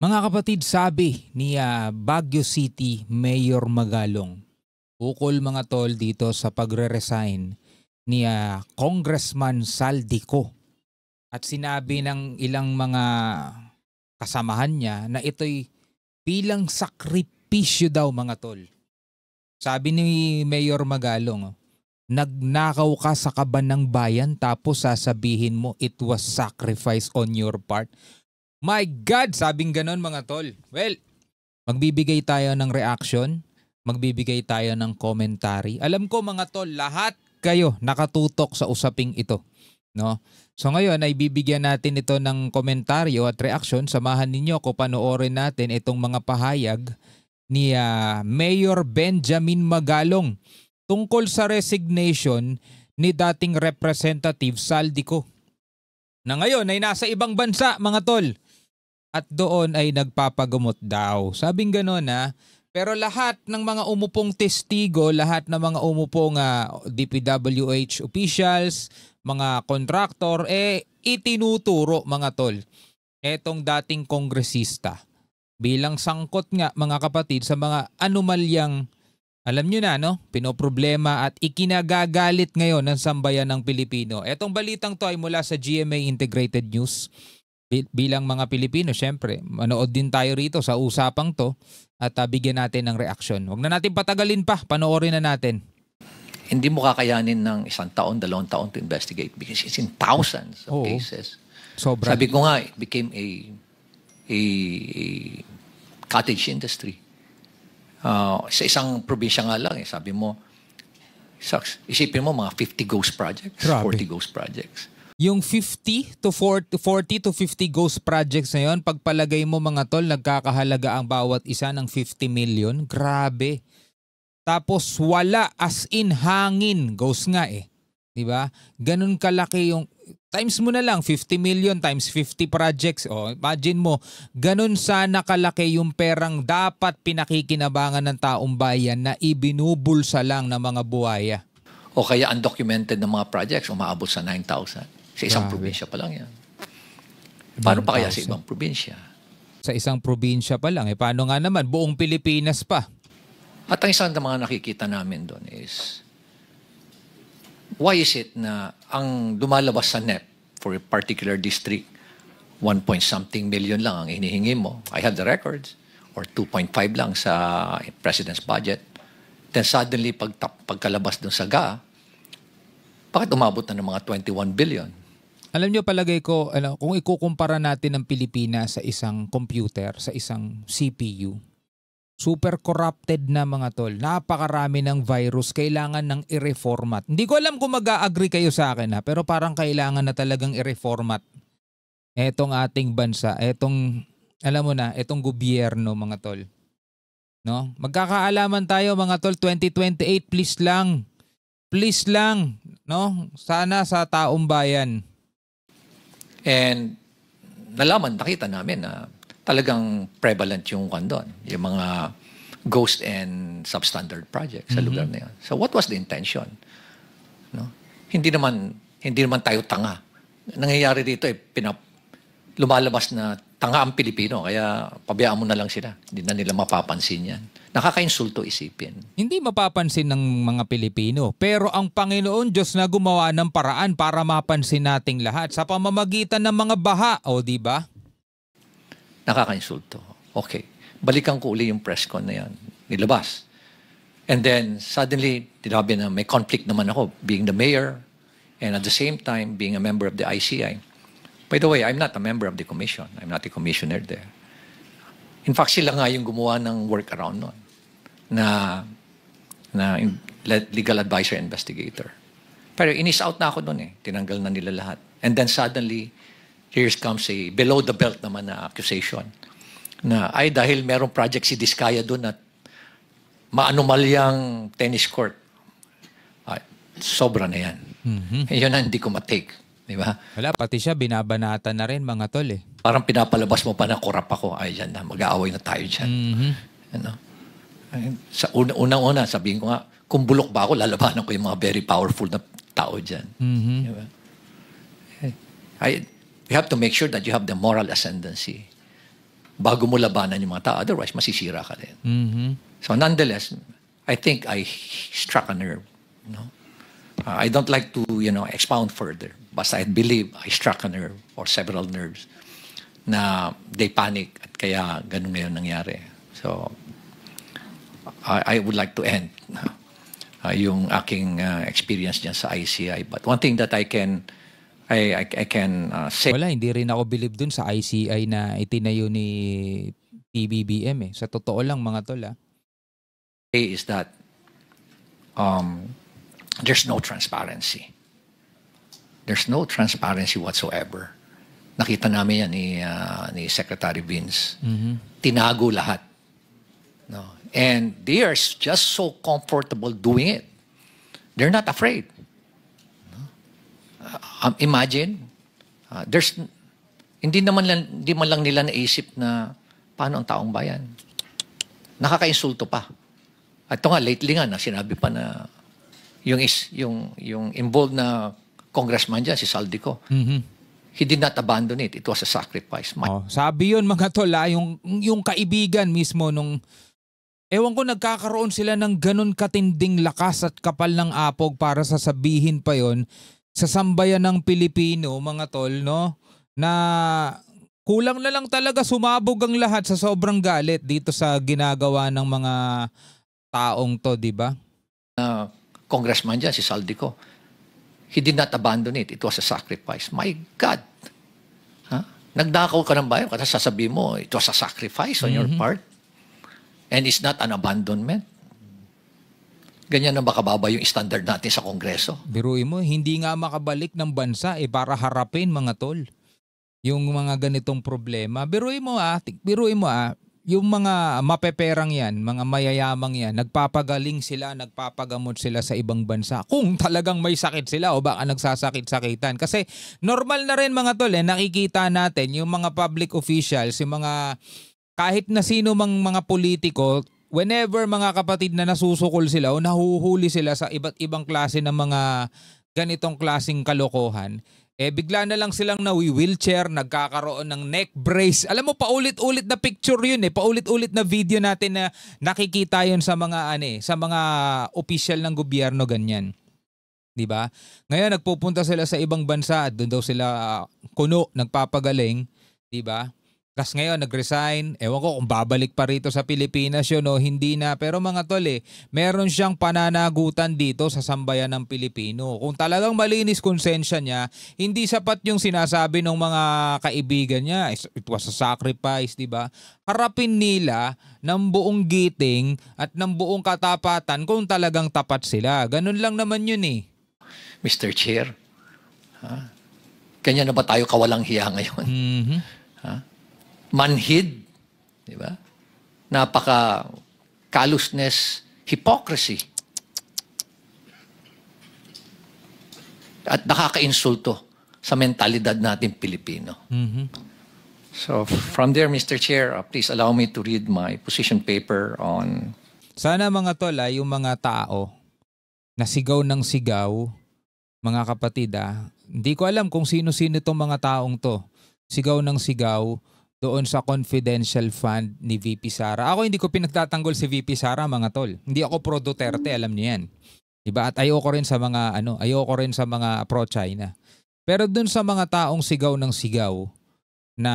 Mga kapatid, sabi ni Baguio City Mayor Magalong, ukol mga tol dito sa pagre-resign ni Congressman Saldico. At sinabi ng ilang mga kasamahan niya na ito'y bilang sakripisyo daw mga tol. Sabi ni Mayor Magalong, nagnakaw ka sa kaban ng bayan tapos sasabihin mo it was sacrifice on your part. My God, sabing ganon mga tol. Well, magbibigay tayo ng reaction, magbibigay tayo ng commentary. Alam ko mga tol, lahat kayo nakatutok sa usaping ito, no? So ngayon ay bibigyan natin ito ng komentaryo at reaction. Samahan ninyo ako, panoorin natin itong mga pahayag ni Mayor Benjamin Magalong tungkol sa resignation ni dating Representative Saldico, na ngayon ay nasa ibang bansa mga tol. At doon ay nagpapagamot daw. Sabing gano'n Pero lahat ng mga umupong testigo, lahat ng mga umupong DPWH officials, mga kontraktor, itinuturo mga tol. Etong dating kongresista bilang sangkot nga mga kapatid sa mga anomalyang, alam nyo na pinoproblema at ikinagagalit ngayon ng sambayan ng Pilipino. Etong balitang to ay mula sa GMA Integrated News. Bilang mga Pilipino, syempre, manood din tayo rito sa usapang to at bigyan natin ng reaksyon. Huwag na natin patagalin pa, panoorin na natin. Hindi mo kakayanin ng 1 taon, 2 taon to investigate because it's in thousands of cases. Sobra. Sabi ko nga, it became a cottage industry. Sa isang probinsya nga lang, sabi mo, isipin mo mga 50 ghost projects, Grabe. 40 ghost projects. Yung 40 to 50 ghost projects na yun, pagpalagay mo mga tol, nagkakahalaga ang bawat isa ng 50 million. Grabe. Tapos wala, as in hangin. Ghost nga Diba? Ganun kalaki yung, times mo na lang, 50 million times 50 projects. Imagine mo, ganun sana kalaki yung perang dapat pinakikinabangan ng taong bayan na ibinubulsa lang ng mga buhaya. O kaya undocumented na mga projects, umaabot sa 9,000. Sa isang probinsya pa lang yan. Paano pa kaya sa ibang probinsya? Sa isang probinsya pa lang. Paano nga naman? Buong Pilipinas pa. At ang isang mga nakikita namin doon is, why is it na ang lumalabas sa NEP for a particular district, 1-point-something million lang ang hinihingi mo. I have the records. Or 2.5 lang sa President's budget. Then suddenly, pagkalabas doon sa GA, bakit umabot na ng mga 21 billion? Alam nyo, palagay ko, kung ikukumpara natin ang Pilipinas sa isang computer, sa isang CPU, super corrupted na mga tol. Napakarami ng virus, kailangan ng i-reformat. Hindi ko alam kung mag-a-agree kayo sa akin pero parang kailangan na talagang i-reformat etong ating bansa, etong, alam mo na, etong gobyerno mga tol. No? Magkakaalaman tayo mga tol, 2028, please lang. Please lang, no? Sana sa taong bayan. And nakita namin na talagang prevalent yung doon, yung mga ghost and substandard projects sa lugar na yan. So what was the intention? No? Hindi naman tayo tanga. Nangyayari dito lumalabas na tanga ang Pilipino, kaya pabayaan mo na lang sila. Hindi na nila mapapansin yan. Nakakainsulto isipin. Hindi mapapansin ng mga Pilipino, pero ang Panginoon Diyos na gumawa ng paraan para mapansin nating lahat sa pamamagitan ng mga baha, di ba? Nakakainsulto. Okay. Balikan ko uli yung press con na yan. Nilabas. And then, suddenly, tinabi na may conflict naman ako being the mayor and at the same time being a member of the ICI. By the way, I'm not a member of the commission. I'm not a commissioner there. In fact, sila nga yung gumawa ng workaround nun na legal advisor investigator. Pero inis out na ako nun Tinanggal na nila lahat. And then suddenly, here comes a below the belt naman na accusation na dahil merong project si Diskaya doon at maanomalyang tennis court. Sobra na yan. Yun na hindi ko matake. Diba? Wala, pati siya binabanata na rin mga tol Parang pinapalabas mo pa na korap ako. Dyan na, mag-aaway na tayo dyan. Sa unang-una, sabihin ko nga, kung bulok ba ako, lalabanan ko yung mga very powerful na tao dyan. Diba? We have to make sure that you have the moral ascendancy. bago mo labanan yung mga tao. Otherwise, masisira ka din. Mhm. So nonetheless, I think I struck a nerve. No? I don't like to, expound further. Basta I believe I struck a nerve or several nerves na they panic at kaya ganun ngayon nangyari. So, I would like to end yung aking experience dyan sa ICI. But one thing that I can say Wala, hindi rin ako believe dun sa ICI na itinayo ni PBBM eh. Sa totoo lang mga tol is that there's no transparency. There's no transparency whatsoever. Nakita namin yan ni Secretary Vince. Tinago lahat. No? And they are just so comfortable doing it. They're not afraid. No? Imagine, hindi man lang nila naisip na paano ang taong bayan. Nakaka-insulto pa. At ito nga, lately nga, sinabi pa na yung involved na congressman dyan, si Saldico, he did not abandon it. It was a sacrifice. Sabi yun mga tol, yung kaibigan mismo nung, ewan ko, nagkakaroon sila ng ganun katinding lakas at kapal ng apog para sasabihin pa yon sa sambayan ng Pilipino, mga tol, no? Na kulang na lang talaga sumabog ang lahat sa sobrang galit dito sa ginagawa ng mga taong to, di ba? Congressman dyan, si Saldico, he did not abandon it. It was a sacrifice. My God! Nagdakaw ka ng bayan, kasi sasabihin mo, it was a sacrifice on your part. And it's not an abandonment. Ganyan na makababa yung standard natin sa Kongreso. Biruin mo, hindi nga makabalik ng bansa para harapin mga tol yung mga ganitong problema. Biruin mo yung mga mapeperang yan, mga mayayamang yan, nagpapagaling sila, nagpapagamot sila sa ibang bansa. Kung talagang may sakit sila o baka nagsasakit-sakitan. Kasi normal na rin mga tol, nakikita natin yung mga public officials, yung mga kahit na sino mang mga politiko, whenever mga kapatid na nasusukol sila o nahuhuli sila sa iba't ibang klase ng mga ganitong klaseng kalokohan, bigla na lang silang nawi-wheelchair, nagkakaroon ng neck brace. Alam mo, paulit-ulit na picture yun paulit-ulit na video natin na nakikita yun sa mga official ng gobyerno ganyan. 'Di ba? Ngayon nagpupunta sila sa ibang bansa at doon daw sila kuno nagpapagaling, 'di ba? Tapos ngayon nag-resign, ewan ko kung babalik pa rito sa Pilipinas yun o hindi na. Pero mga tol meron siyang pananagutan dito sa sambayan ng Pilipino. Kung talagang malinis konsensya niya, hindi sapat yung sinasabi ng mga kaibigan niya. It was a sacrifice, di ba? Harapin nila ng buong giting at ng buong katapatan kung talagang tapat sila. Ganun lang naman yun Mr. Chair, kanya na ba tayo kawalang hiya ngayon? Manhid, di ba? Napaka callousness, hypocrisy. At nakaka-insulto sa mentalidad natin Pilipino. So from there, Mr. Chair, please allow me to read my position paper on... Sana mga tol, yung mga tao na sigaw ng sigaw, mga kapatid, hindi ko alam kung sino-sino itong mga taong to. Sigaw ng sigaw doon sa confidential fund ni VP Sara. Ako hindi ko pinagtatanggol si VP Sara, mga tol. Hindi ako pro Duterte, alam niyo yan. Diba? At ayoko rin sa mga pro-China. Pero doon sa mga taong sigaw ng sigaw na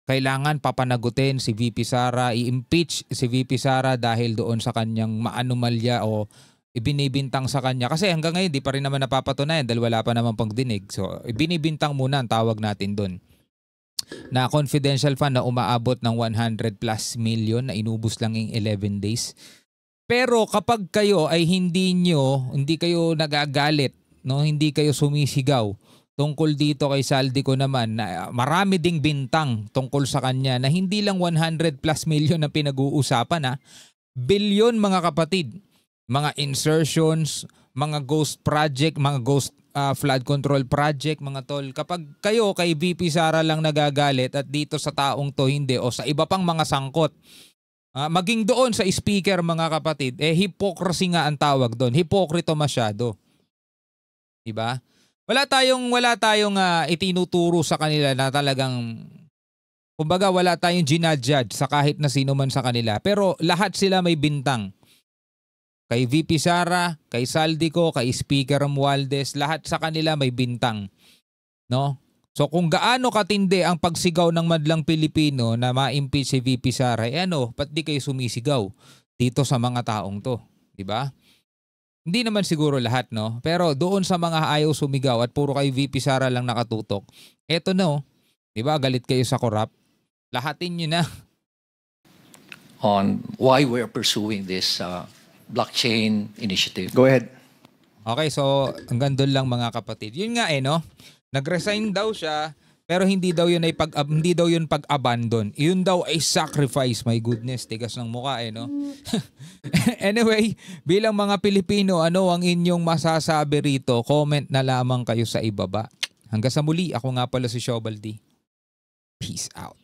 kailangan papanagutin si VP Sara, i-impeach si VP Sara dahil doon sa kanyang maanomalya o ibinibintang sa kanya. Kasi hanggang ngayon di pa rin naman napapatunayan dahil wala pa naman pagdinig. So ibinibintang muna ang tawag natin doon. Na confidential fund na umaabot ng 100 plus million na inubos lang in 11 days. Pero kapag kayo ay hindi kayo nagagalit, no, hindi kayo sumisigaw tungkol dito kay Saldico naman na marami ding bintang tungkol sa kanya na hindi lang 100 plus million na pinag-uusapan bilyon mga kapatid. Mga insertions, mga ghost project, mga ghost flood control project, mga tol. Kapag kayo kay VP Sara lang nagagalit at dito sa taong to hindi o sa iba pang mga sangkot, maging doon sa speaker mga kapatid, hypocrisy nga ang tawag doon. Hipokrito masyado. Diba? Wala tayong itinuturo sa kanila na talagang Kumbaga wala tayong ginajudge sa kahit na sino man sa kanila. Pero lahat sila may bintang. Kay VP Sara, kay Saldico, kay Speaker Romualdez, lahat sa kanila may bintang. No? So kung gaano katindi ang pagsigaw ng madlang Pilipino na ma-impeach si VP Sara, ba't di kayo sumisigaw dito sa mga taong to? Diba? Hindi naman siguro lahat, no? Pero doon sa mga ayaw sumigaw at puro kay VP Sara lang nakatutok, eto no, diba, galit kayo sa corrupt, lahatin nyo na. On why we're pursuing this blockchain initiative. Go ahead. Okay, so hanggang doon lang mga kapatid. Yun nga no? Nag-resign daw siya, pero hindi daw yun pag-abandon. Yun daw ay sacrifice. My goodness, tigas ng mukha no? Anyway, bilang mga Pilipino, ano ang inyong masasabi rito? Comment na lamang kayo sa ibaba. Hanggang sa muli, ako nga pala si Shobaldi. Peace out.